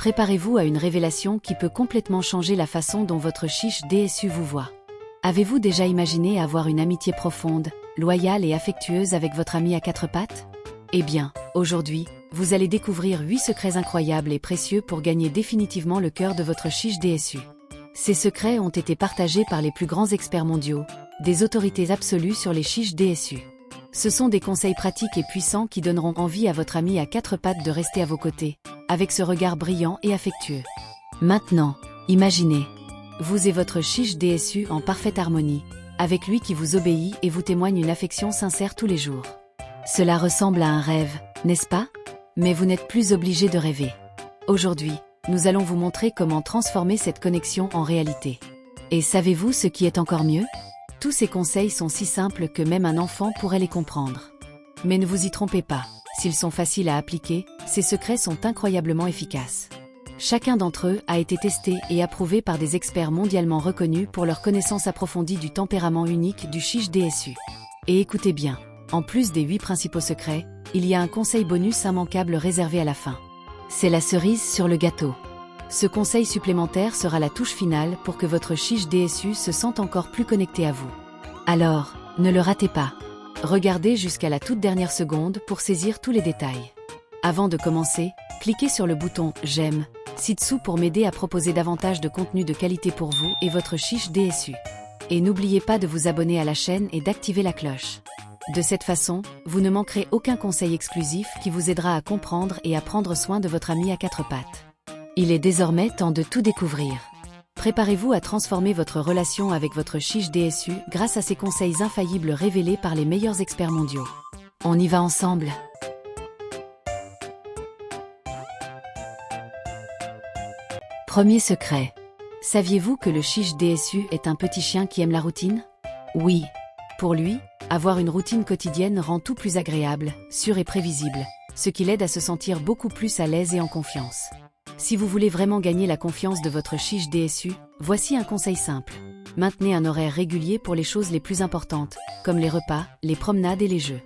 Préparez-vous à une révélation qui peut complètement changer la façon dont votre chiche DSU vous voit. Avez-vous déjà imaginé avoir une amitié profonde, loyale et affectueuse avec votre ami à quatre pattes? Eh bien, aujourd'hui, vous allez découvrir 8 secrets incroyables et précieux pour gagner définitivement le cœur de votre chiche DSU. Ces secrets ont été partagés par les plus grands experts mondiaux, des autorités absolues sur les chiches DSU. Ce sont des conseils pratiques et puissants qui donneront envie à votre ami à quatre pattes de rester à vos côtés, avec ce regard brillant et affectueux. Maintenant, imaginez, vous et votre chiche DSU en parfaite harmonie, avec lui qui vous obéit et vous témoigne une affection sincère tous les jours. Cela ressemble à un rêve, n'est-ce pas? Mais vous n'êtes plus obligé de rêver. Aujourd'hui, nous allons vous montrer comment transformer cette connexion en réalité. Et savez-vous ce qui est encore mieux? Tous ces conseils sont si simples que même un enfant pourrait les comprendre. Mais ne vous y trompez pas, s'ils sont faciles à appliquer, ces secrets sont incroyablement efficaces. Chacun d'entre eux a été testé et approuvé par des experts mondialement reconnus pour leur connaissance approfondie du tempérament unique du chiche DSU. Et écoutez bien, en plus des 8 principaux secrets, il y a un conseil bonus immanquable réservé à la fin. C'est la cerise sur le gâteau. Ce conseil supplémentaire sera la touche finale pour que votre chiche DSU se sente encore plus connecté à vous. Alors, ne le ratez pas. Regardez jusqu'à la toute dernière seconde pour saisir tous les détails. Avant de commencer, cliquez sur le bouton « J'aime » ci-dessous pour m'aider à proposer davantage de contenu de qualité pour vous et votre chiche DSU. Et n'oubliez pas de vous abonner à la chaîne et d'activer la cloche. De cette façon, vous ne manquerez aucun conseil exclusif qui vous aidera à comprendre et à prendre soin de votre ami à quatre pattes. Il est désormais temps de tout découvrir. Préparez-vous à transformer votre relation avec votre chiche DSU grâce à ces conseils infaillibles révélés par les meilleurs experts mondiaux. On y va ensemble. Premier secret. Saviez-vous que le chiche DSU est un petit chien qui aime la routine? Oui. Pour lui, avoir une routine quotidienne rend tout plus agréable, sûr et prévisible, ce qui l'aide à se sentir beaucoup plus à l'aise et en confiance. Si vous voulez vraiment gagner la confiance de votre chiche DSU, voici un conseil simple. Maintenez un horaire régulier pour les choses les plus importantes, comme les repas, les promenades et les jeux.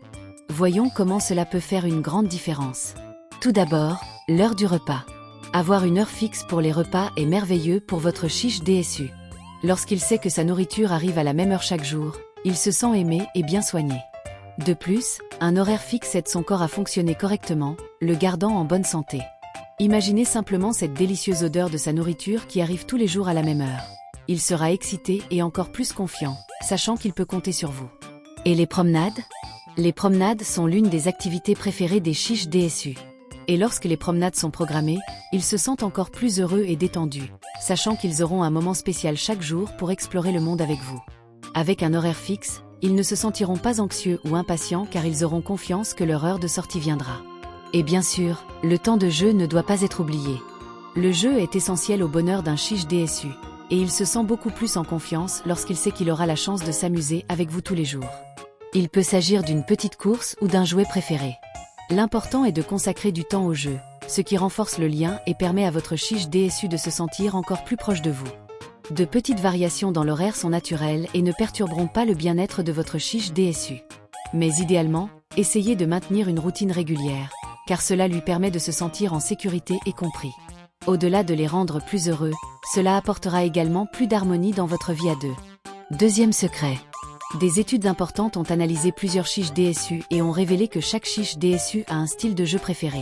Voyons comment cela peut faire une grande différence. Tout d'abord, l'heure du repas. Avoir une heure fixe pour les repas est merveilleux pour votre chiche DSU. Lorsqu'il sait que sa nourriture arrive à la même heure chaque jour, il se sent aimé et bien soigné. De plus, un horaire fixe aide son corps à fonctionner correctement, le gardant en bonne santé. Imaginez simplement cette délicieuse odeur de sa nourriture qui arrive tous les jours à la même heure. Il sera excité et encore plus confiant, sachant qu'il peut compter sur vous. Et les promenades? Les promenades sont l'une des activités préférées des chiches DSU. Et lorsque les promenades sont programmées, ils se sentent encore plus heureux et détendus, sachant qu'ils auront un moment spécial chaque jour pour explorer le monde avec vous. Avec un horaire fixe, ils ne se sentiront pas anxieux ou impatients car ils auront confiance que leur heure de sortie viendra. Et bien sûr, le temps de jeu ne doit pas être oublié. Le jeu est essentiel au bonheur d'un chiche DSU, et il se sent beaucoup plus en confiance lorsqu'il sait qu'il aura la chance de s'amuser avec vous tous les jours. Il peut s'agir d'une petite course ou d'un jouet préféré. L'important est de consacrer du temps au jeu, ce qui renforce le lien et permet à votre chiche DSU de se sentir encore plus proche de vous. De petites variations dans l'horaire sont naturelles et ne perturberont pas le bien-être de votre chiche DSU. Mais idéalement, essayez de maintenir une routine régulière, car cela lui permet de se sentir en sécurité et compris. Au-delà de les rendre plus heureux, cela apportera également plus d'harmonie dans votre vie à deux. Deuxième secret. Des études importantes ont analysé plusieurs chiches DSU et ont révélé que chaque chiche DSU a un style de jeu préféré.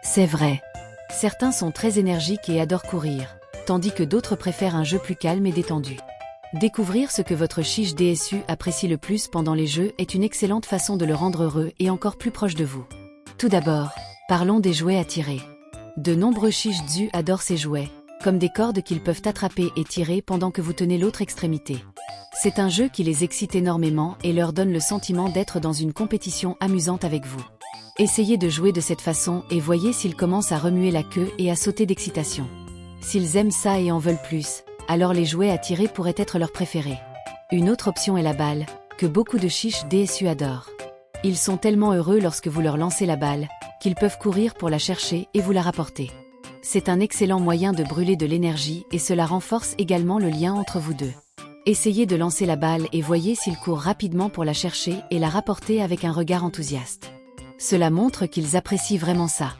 C'est vrai. Certains sont très énergiques et adorent courir, tandis que d'autres préfèrent un jeu plus calme et détendu. Découvrir ce que votre chiche DSU apprécie le plus pendant les jeux est une excellente façon de le rendre heureux et encore plus proche de vous. Tout d'abord, parlons des jouets à tirer. De nombreux chiches DSU adorent ces jouets, comme des cordes qu'ils peuvent attraper et tirer pendant que vous tenez l'autre extrémité. C'est un jeu qui les excite énormément et leur donne le sentiment d'être dans une compétition amusante avec vous. Essayez de jouer de cette façon et voyez s'ils commencent à remuer la queue et à sauter d'excitation. S'ils aiment ça et en veulent plus, alors les jouets à tirer pourraient être leurs préférés. Une autre option est la balle, que beaucoup de chiches DSU adorent. Ils sont tellement heureux lorsque vous leur lancez la balle, qu'ils peuvent courir pour la chercher et vous la rapporter. C'est un excellent moyen de brûler de l'énergie et cela renforce également le lien entre vous deux. Essayez de lancer la balle et voyez s'ils courent rapidement pour la chercher et la rapporter avec un regard enthousiaste. Cela montre qu'ils apprécient vraiment ça.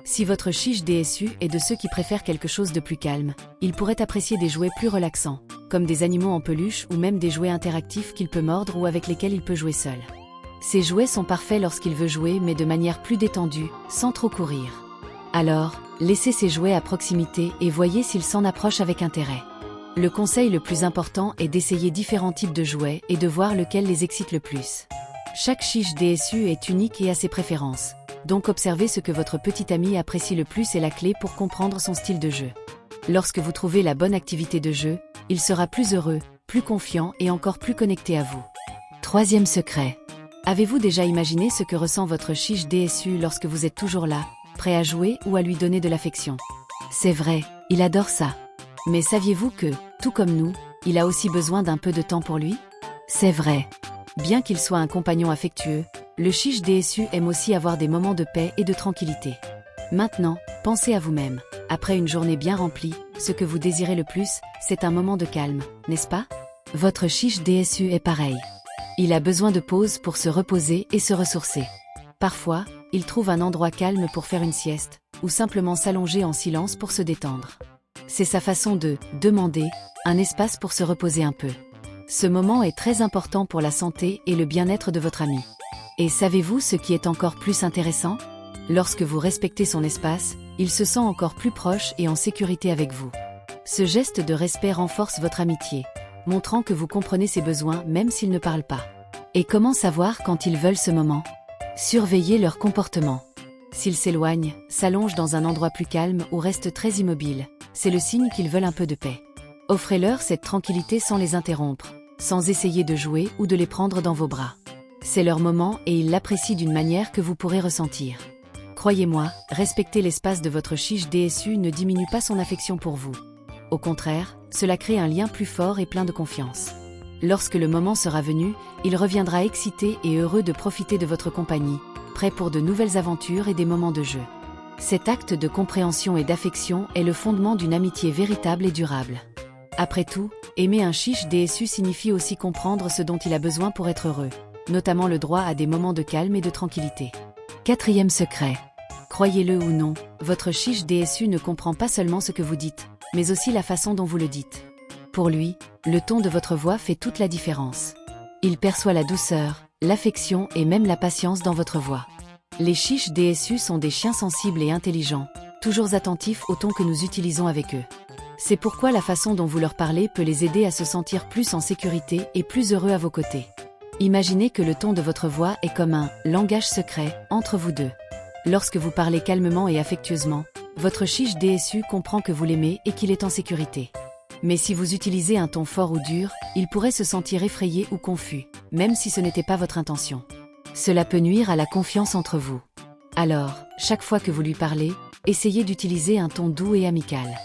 Si votre chiche DSU est de ceux qui préfèrent quelque chose de plus calme, il pourrait apprécier des jouets plus relaxants, comme des animaux en peluche ou même des jouets interactifs qu'il peut mordre ou avec lesquels il peut jouer seul. Ces jouets sont parfaits lorsqu'il veut jouer mais de manière plus détendue, sans trop courir. Alors, laissez ces jouets à proximité et voyez s'il s'en approche avec intérêt. Le conseil le plus important est d'essayer différents types de jouets et de voir lequel les excite le plus. Chaque chiche DSU est unique et a ses préférences. Donc observer ce que votre petit ami apprécie le plus est la clé pour comprendre son style de jeu. Lorsque vous trouvez la bonne activité de jeu, il sera plus heureux, plus confiant et encore plus connecté à vous. Troisième secret. Avez-vous déjà imaginé ce que ressent votre chiche DSU lorsque vous êtes toujours là, prêt à jouer ou à lui donner de l'affection? C'est vrai, il adore ça. Mais saviez-vous que, tout comme nous, il a aussi besoin d'un peu de temps pour lui? C'est vrai. Bien qu'il soit un compagnon affectueux, le chiche DSU aime aussi avoir des moments de paix et de tranquillité. Maintenant, pensez à vous-même. Après une journée bien remplie, ce que vous désirez le plus, c'est un moment de calme, n'est-ce pas? Votre chiche DSU est pareil. Il a besoin de pause pour se reposer et se ressourcer. Parfois, il trouve un endroit calme pour faire une sieste, ou simplement s'allonger en silence pour se détendre. C'est sa façon de demander un espace pour se reposer un peu. Ce moment est très important pour la santé et le bien-être de votre ami. Et savez-vous ce qui est encore plus intéressant? Lorsque vous respectez son espace, il se sent encore plus proche et en sécurité avec vous. Ce geste de respect renforce votre amitié, montrant que vous comprenez ses besoins même s'ils ne parlent pas. Et comment savoir quand ils veulent ce moment? Surveillez leur comportement. S'ils s'éloignent, s'allongent dans un endroit plus calme ou restent très immobiles, c'est le signe qu'ils veulent un peu de paix. Offrez-leur cette tranquillité sans les interrompre, sans essayer de jouer ou de les prendre dans vos bras. C'est leur moment et ils l'apprécient d'une manière que vous pourrez ressentir. Croyez-moi, respecter l'espace de votre chiche DSU ne diminue pas son affection pour vous. Au contraire, cela crée un lien plus fort et plein de confiance. Lorsque le moment sera venu, il reviendra excité et heureux de profiter de votre compagnie, prêt pour de nouvelles aventures et des moments de jeu. Cet acte de compréhension et d'affection est le fondement d'une amitié véritable et durable. Après tout, aimer un chiche DSU signifie aussi comprendre ce dont il a besoin pour être heureux, notamment le droit à des moments de calme et de tranquillité. Quatrième secret. Croyez-le ou non, votre chiche DSU ne comprend pas seulement ce que vous dites, mais aussi la façon dont vous le dites. Pour lui, le ton de votre voix fait toute la différence. Il perçoit la douceur, l'affection et même la patience dans votre voix. Les chiches DSU sont des chiens sensibles et intelligents, toujours attentifs au ton que nous utilisons avec eux. C'est pourquoi la façon dont vous leur parlez peut les aider à se sentir plus en sécurité et plus heureux à vos côtés. Imaginez que le ton de votre voix est comme un « langage secret » entre vous deux. Lorsque vous parlez calmement et affectueusement, votre chiche DSU comprend que vous l'aimez et qu'il est en sécurité. Mais si vous utilisez un ton fort ou dur, il pourrait se sentir effrayé ou confus, même si ce n'était pas votre intention. Cela peut nuire à la confiance entre vous. Alors, chaque fois que vous lui parlez, essayez d'utiliser un ton doux et amical.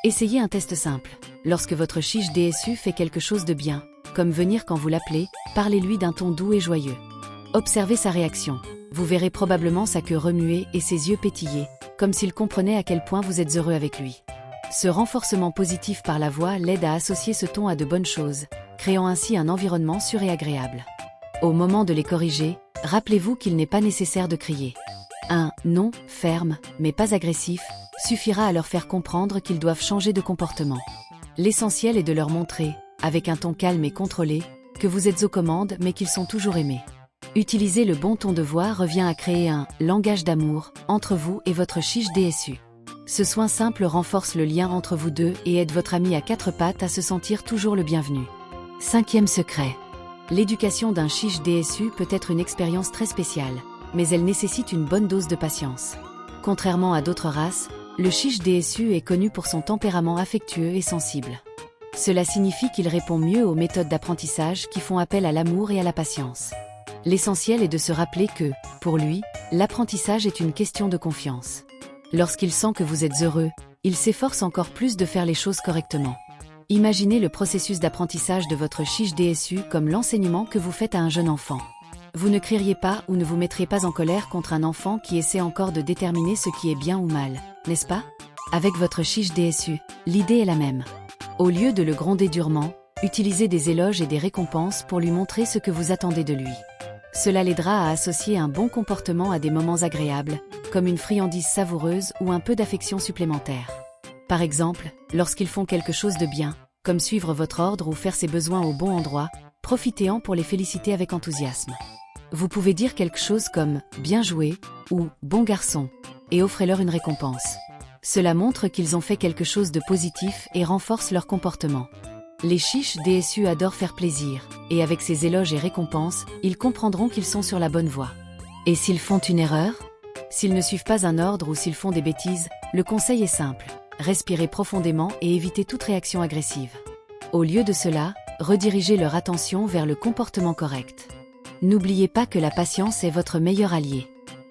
Essayez un test simple. Lorsque votre chiche DSU fait quelque chose de bien, comme venir quand vous l'appelez, parlez-lui d'un ton doux et joyeux. Observez sa réaction. Vous verrez probablement sa queue remuer et ses yeux pétiller, comme s'il comprenait à quel point vous êtes heureux avec lui. Ce renforcement positif par la voix l'aide à associer ce ton à de bonnes choses, créant ainsi un environnement sûr et agréable. Au moment de les corriger, rappelez-vous qu'il n'est pas nécessaire de crier. Un « non » ferme, mais pas agressif, suffira à leur faire comprendre qu'ils doivent changer de comportement. L'essentiel est de leur montrer, avec un ton calme et contrôlé, que vous êtes aux commandes mais qu'ils sont toujours aimés. Utiliser le bon ton de voix revient à créer un « langage d'amour » entre vous et votre chiche DSU. Ce soin simple renforce le lien entre vous deux et aide votre ami à quatre pattes à se sentir toujours le bienvenu. Cinquième secret. L'éducation d'un chiche DSU peut être une expérience très spéciale, mais elle nécessite une bonne dose de patience. Contrairement à d'autres races, le chiche DSU est connu pour son tempérament affectueux et sensible. Cela signifie qu'il répond mieux aux méthodes d'apprentissage qui font appel à l'amour et à la patience. L'essentiel est de se rappeler que, pour lui, l'apprentissage est une question de confiance. Lorsqu'il sent que vous êtes heureux, il s'efforce encore plus de faire les choses correctement. Imaginez le processus d'apprentissage de votre chiche DSU comme l'enseignement que vous faites à un jeune enfant. Vous ne crieriez pas ou ne vous mettriez pas en colère contre un enfant qui essaie encore de déterminer ce qui est bien ou mal, n'est-ce pas? Avec votre chiche DSU, l'idée est la même. Au lieu de le gronder durement, utilisez des éloges et des récompenses pour lui montrer ce que vous attendez de lui. Cela l'aidera à associer un bon comportement à des moments agréables, comme comme une friandise savoureuse ou un peu d'affection supplémentaire. Par exemple, lorsqu'ils font quelque chose de bien, comme suivre votre ordre ou faire ses besoins au bon endroit, profitez-en pour les féliciter avec enthousiasme. Vous pouvez dire quelque chose comme « bien joué » ou « bon garçon » et offrez-leur une récompense. Cela montre qu'ils ont fait quelque chose de positif et renforce leur comportement. Les chiches DSU adorent faire plaisir, et avec ces éloges et récompenses, ils comprendront qu'ils sont sur la bonne voie. Et s'ils font une erreur? S'ils ne suivent pas un ordre ou s'ils font des bêtises, le conseil est simple. Respirez profondément et évitez toute réaction agressive. Au lieu de cela, redirigez leur attention vers le comportement correct. N'oubliez pas que la patience est votre meilleur allié.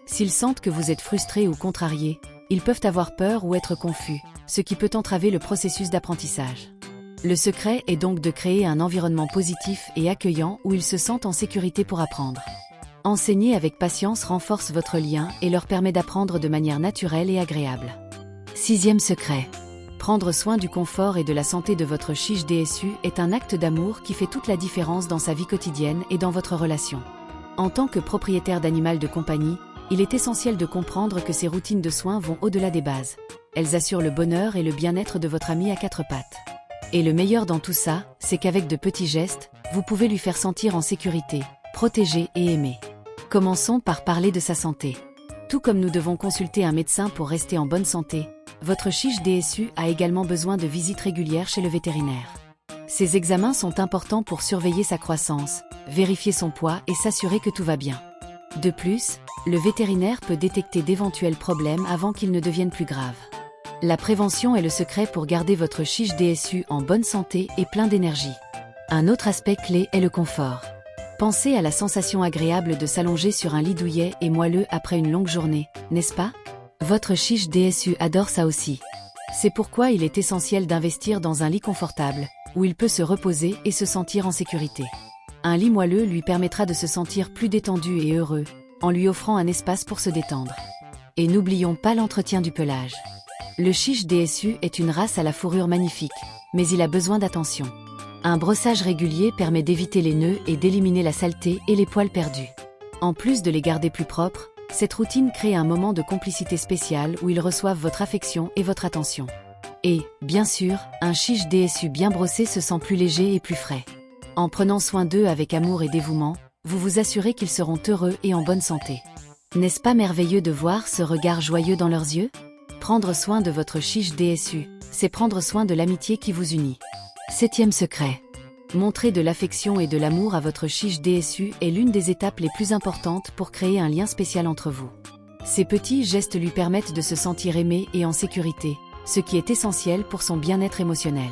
S'ils sentent que vous êtes frustré ou contrarié, ils peuvent avoir peur ou être confus, ce qui peut entraver le processus d'apprentissage. Le secret est donc de créer un environnement positif et accueillant où ils se sentent en sécurité pour apprendre. Enseigner avec patience renforce votre lien et leur permet d'apprendre de manière naturelle et agréable. 6e secret. Prendre soin du confort et de la santé de votre chiche DSU est un acte d'amour qui fait toute la différence dans sa vie quotidienne et dans votre relation. En tant que propriétaire d'animal de compagnie, il est essentiel de comprendre que ces routines de soins vont au-delà des bases. Elles assurent le bonheur et le bien-être de votre ami à quatre pattes. Et le meilleur dans tout ça, c'est qu'avec de petits gestes, vous pouvez lui faire sentir en sécurité, protégé et aimé. Commençons par parler de sa santé. Tout comme nous devons consulter un médecin pour rester en bonne santé, votre chiche DSU a également besoin de visites régulières chez le vétérinaire. Ces examens sont importants pour surveiller sa croissance, vérifier son poids et s'assurer que tout va bien. De plus, le vétérinaire peut détecter d'éventuels problèmes avant qu'ils ne deviennent plus graves. La prévention est le secret pour garder votre chiche DSU en bonne santé et plein d'énergie. Un autre aspect clé est le confort. Pensez à la sensation agréable de s'allonger sur un lit douillet et moelleux après une longue journée, n'est-ce pas? Votre chiche DSU adore ça aussi. C'est pourquoi il est essentiel d'investir dans un lit confortable, où il peut se reposer et se sentir en sécurité. Un lit moelleux lui permettra de se sentir plus détendu et heureux, en lui offrant un espace pour se détendre. Et n'oublions pas l'entretien du pelage. Le chiche DSU est une race à la fourrure magnifique, mais il a besoin d'attention. Un brossage régulier permet d'éviter les nœuds et d'éliminer la saleté et les poils perdus. En plus de les garder plus propres, cette routine crée un moment de complicité spécial où ils reçoivent votre affection et votre attention. Et, bien sûr, un chiche DSU bien brossé se sent plus léger et plus frais. En prenant soin d'eux avec amour et dévouement, vous vous assurez qu'ils seront heureux et en bonne santé. N'est-ce pas merveilleux de voir ce regard joyeux dans leurs yeux? Prendre soin de votre chiche DSU, c'est prendre soin de l'amitié qui vous unit. 7e secret. Montrer de l'affection et de l'amour à votre chiche DSU est l'une des étapes les plus importantes pour créer un lien spécial entre vous. Ces petits gestes lui permettent de se sentir aimé et en sécurité, ce qui est essentiel pour son bien-être émotionnel.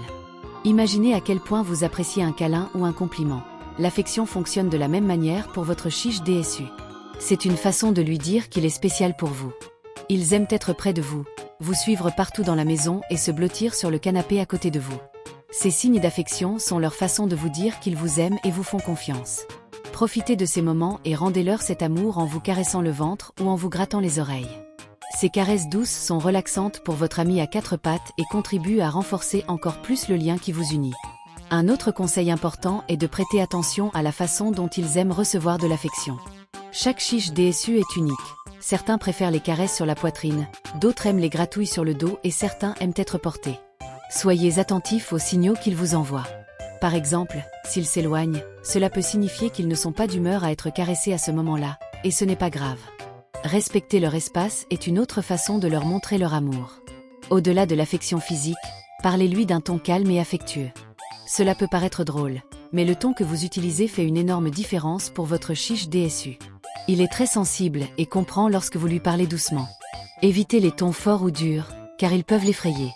Imaginez à quel point vous appréciez un câlin ou un compliment. L'affection fonctionne de la même manière pour votre chiche DSU. C'est une façon de lui dire qu'il est spécial pour vous. Ils aiment être près de vous, vous suivre partout dans la maison et se blottir sur le canapé à côté de vous. Ces signes d'affection sont leur façon de vous dire qu'ils vous aiment et vous font confiance. Profitez de ces moments et rendez-leur cet amour en vous caressant le ventre ou en vous grattant les oreilles. Ces caresses douces sont relaxantes pour votre ami à quatre pattes et contribuent à renforcer encore plus le lien qui vous unit. Un autre conseil important est de prêter attention à la façon dont ils aiment recevoir de l'affection. Chaque chiche DSU est unique. Certains préfèrent les caresses sur la poitrine, d'autres aiment les gratouilles sur le dos et certains aiment être portés. Soyez attentifs aux signaux qu'ils vous envoient. Par exemple, s'ils s'éloignent, cela peut signifier qu'ils ne sont pas d'humeur à être caressés à ce moment-là, et ce n'est pas grave. Respecter leur espace est une autre façon de leur montrer leur amour. Au-delà de l'affection physique, parlez-lui d'un ton calme et affectueux. Cela peut paraître drôle, mais le ton que vous utilisez fait une énorme différence pour votre chiche DSU. Il est très sensible et comprend lorsque vous lui parlez doucement. Évitez les tons forts ou durs, car ils peuvent l'effrayer.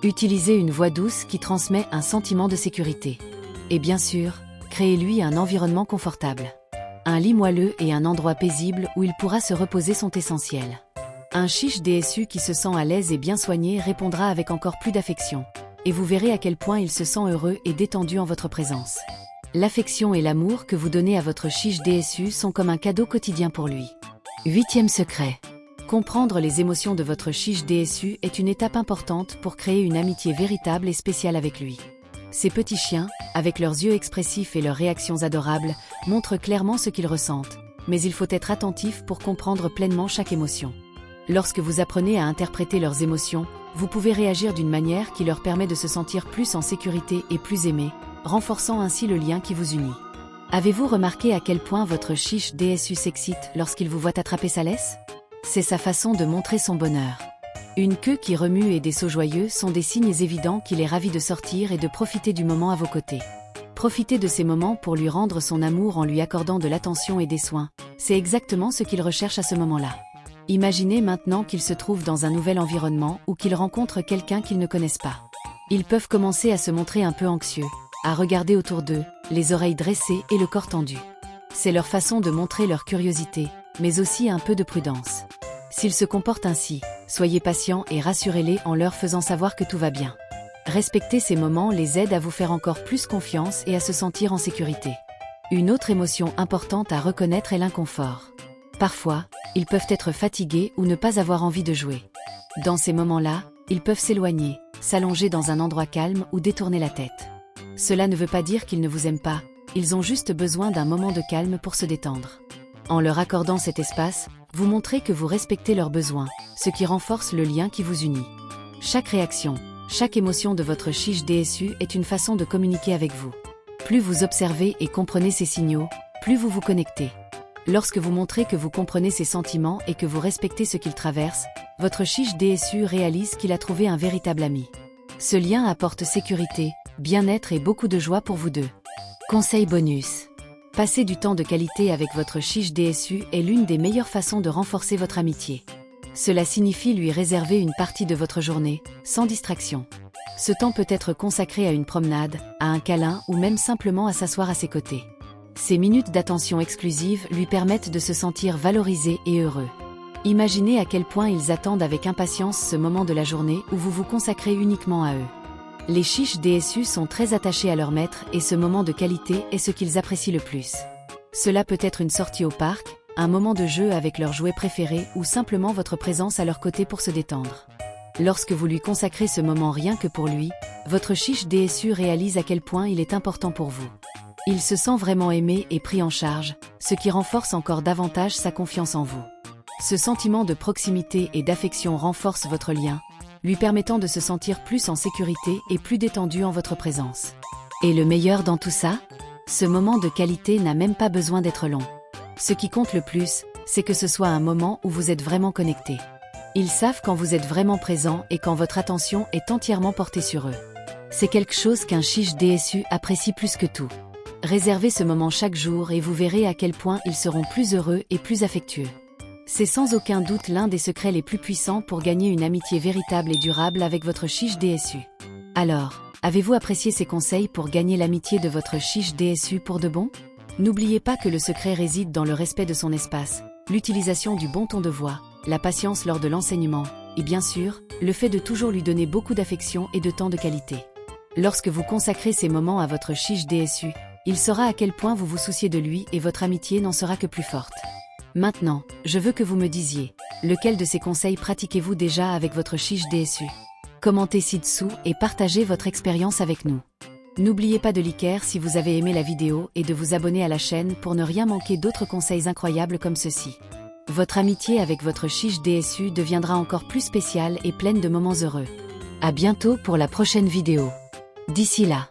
Utilisez une voix douce qui transmet un sentiment de sécurité. Et bien sûr, créez-lui un environnement confortable. Un lit moelleux et un endroit paisible où il pourra se reposer sont essentiels. Un chiche DSU qui se sent à l'aise et bien soigné répondra avec encore plus d'affection. Et vous verrez à quel point il se sent heureux et détendu en votre présence. L'affection et l'amour que vous donnez à votre chiche DSU sont comme un cadeau quotidien pour lui. 8e secret. Comprendre les émotions de votre chiche DSU est une étape importante pour créer une amitié véritable et spéciale avec lui. Ces petits chiens, avec leurs yeux expressifs et leurs réactions adorables, montrent clairement ce qu'ils ressentent, mais il faut être attentif pour comprendre pleinement chaque émotion. Lorsque vous apprenez à interpréter leurs émotions, vous pouvez réagir d'une manière qui leur permet de se sentir plus en sécurité et plus aimés, renforçant ainsi le lien qui vous unit. Avez-vous remarqué à quel point votre chiche DSU s'excite lorsqu'il vous voit attraper sa laisse? C'est sa façon de montrer son bonheur. Une queue qui remue et des sauts joyeux sont des signes évidents qu'il est ravi de sortir et de profiter du moment à vos côtés. Profitez de ces moments pour lui rendre son amour en lui accordant de l'attention et des soins. C'est exactement ce qu'il recherche à ce moment-là. Imaginez maintenant qu'il se trouve dans un nouvel environnement ou qu'il rencontre quelqu'un qu'ils ne connaissent pas. Ils peuvent commencer à se montrer un peu anxieux, à regarder autour d'eux, les oreilles dressées et le corps tendu. C'est leur façon de montrer leur curiosité, mais aussi un peu de prudence. S'ils se comportent ainsi, soyez patient et rassurez-les en leur faisant savoir que tout va bien. Respecter ces moments les aide à vous faire encore plus confiance et à se sentir en sécurité. Une autre émotion importante à reconnaître est l'inconfort. Parfois, ils peuvent être fatigués ou ne pas avoir envie de jouer. Dans ces moments-là, ils peuvent s'éloigner, s'allonger dans un endroit calme ou détourner la tête. Cela ne veut pas dire qu'ils ne vous aiment pas, ils ont juste besoin d'un moment de calme pour se détendre. En leur accordant cet espace, vous montrez que vous respectez leurs besoins, ce qui renforce le lien qui vous unit. Chaque réaction, chaque émotion de votre chiche DSU est une façon de communiquer avec vous. Plus vous observez et comprenez ces signaux, plus vous vous connectez. Lorsque vous montrez que vous comprenez ses sentiments et que vous respectez ce qu'il traverse, votre chiche DSU réalise qu'il a trouvé un véritable ami. Ce lien apporte sécurité, bien-être et beaucoup de joie pour vous deux. Conseil bonus. Passer du temps de qualité avec votre chiche DSU est l'une des meilleures façons de renforcer votre amitié. Cela signifie lui réserver une partie de votre journée, sans distraction. Ce temps peut être consacré à une promenade, à un câlin ou même simplement à s'asseoir à ses côtés. Ces minutes d'attention exclusive lui permettent de se sentir valorisé et heureux. Imaginez à quel point ils attendent avec impatience ce moment de la journée où vous vous consacrez uniquement à eux. Les chiches DSU sont très attachés à leur maître et ce moment de qualité est ce qu'ils apprécient le plus. Cela peut être une sortie au parc, un moment de jeu avec leur jouet préféré ou simplement votre présence à leur côté pour se détendre. Lorsque vous lui consacrez ce moment rien que pour lui, votre chiche DSU réalise à quel point il est important pour vous. Il se sent vraiment aimé et pris en charge, ce qui renforce encore davantage sa confiance en vous. Ce sentiment de proximité et d'affection renforce votre lien, lui permettant de se sentir plus en sécurité et plus détendu en votre présence. Et le meilleur dans tout ça? Ce moment de qualité n'a même pas besoin d'être long. Ce qui compte le plus, c'est que ce soit un moment où vous êtes vraiment connecté. Ils savent quand vous êtes vraiment présent et quand votre attention est entièrement portée sur eux. C'est quelque chose qu'un chiche DSU apprécie plus que tout. Réservez ce moment chaque jour et vous verrez à quel point ils seront plus heureux et plus affectueux. C'est sans aucun doute l'un des secrets les plus puissants pour gagner une amitié véritable et durable avec votre chiche DSU. Alors, avez-vous apprécié ces conseils pour gagner l'amitié de votre chiche DSU pour de bon? N'oubliez pas que le secret réside dans le respect de son espace, l'utilisation du bon ton de voix, la patience lors de l'enseignement, et bien sûr, le fait de toujours lui donner beaucoup d'affection et de temps de qualité. Lorsque vous consacrez ces moments à votre chiche DSU, il saura à quel point vous vous souciez de lui et votre amitié n'en sera que plus forte. Maintenant, je veux que vous me disiez, lequel de ces conseils pratiquez-vous déjà avec votre chiche DSU? Commentez ci-dessous et partagez votre expérience avec nous. N'oubliez pas de liker si vous avez aimé la vidéo et de vous abonner à la chaîne pour ne rien manquer d'autres conseils incroyables comme ceux-ci. Votre amitié avec votre chiche DSU deviendra encore plus spéciale et pleine de moments heureux. À bientôt pour la prochaine vidéo. D'ici là.